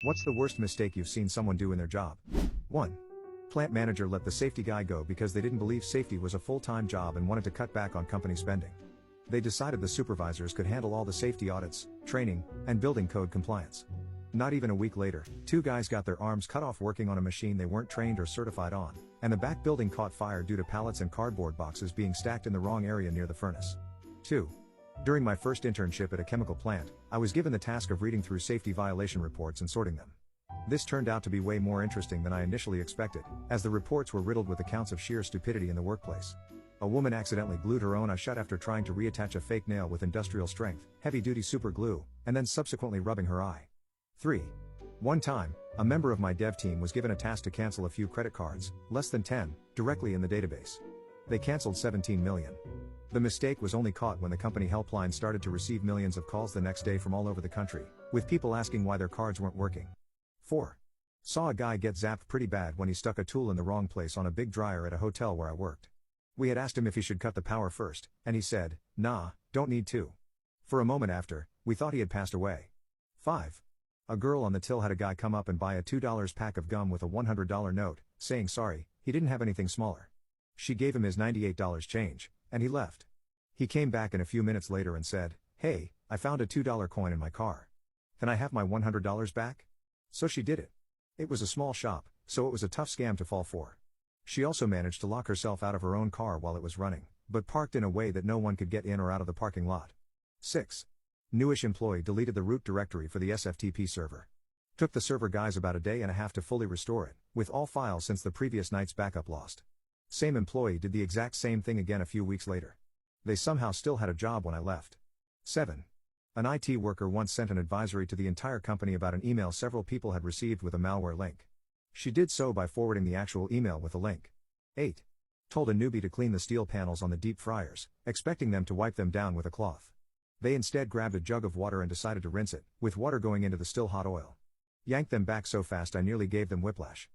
What's the worst mistake you've seen someone do in their job? 1. Plant manager let the safety guy go because they didn't believe safety was a full-time job and wanted to cut back on company spending. They decided the supervisors could handle all the safety audits, training, and building code compliance. Not even a week later, 2 guys got their arms cut off working on a machine they weren't trained or certified on, and the back building caught fire due to pallets and cardboard boxes being stacked in the wrong area near the furnace. 2. During my first internship at a chemical plant, I was given the task of reading through safety violation reports and sorting them. This turned out to be way more interesting than I initially expected, as the reports were riddled with accounts of sheer stupidity in the workplace. A woman accidentally glued her own eye shut after trying to reattach a fake nail with industrial strength, heavy-duty super glue, and then subsequently rubbing her eye. 3. One time, a member of my dev team was given a task to cancel a few credit cards, less than 10, directly in the database. They canceled 17 million. The mistake was only caught when the company helpline started to receive millions of calls the next day from all over the country, with people asking why their cards weren't working. 4. Saw a guy get zapped pretty bad when he stuck a tool in the wrong place on a big dryer at a hotel where I worked. We had asked him if he should cut the power first, and he said, "Nah, don't need to." For a moment after, we thought he had passed away. 5. A girl on the till had a guy come up and buy a $2 pack of gum with a $100 note, saying sorry, he didn't have anything smaller. She gave him his $98 change, and he left. He came back in a few minutes later and said, "Hey, I found a $2 coin in my car. Can I have my $100 back?" So she did it. It was a small shop, so it was a tough scam to fall for. She also managed to lock herself out of her own car while it was running, but parked in a way that no one could get in or out of the parking lot. 6. Newish employee deleted the root directory for the SFTP server. Took the server guys about a day and a half to fully restore it, with all files since the previous night's backup lost. Same employee did the exact same thing again a few weeks later. They somehow still had a job when I left. 7. An IT worker once sent an advisory to the entire company about an email several people had received with a malware link. She did so by forwarding the actual email with a link. 8. Told a newbie to clean the steel panels on the deep fryers, expecting them to wipe them down with a cloth. They instead grabbed a jug of water and decided to rinse it, with water going into the still hot oil. Yanked them back so fast I nearly gave them whiplash.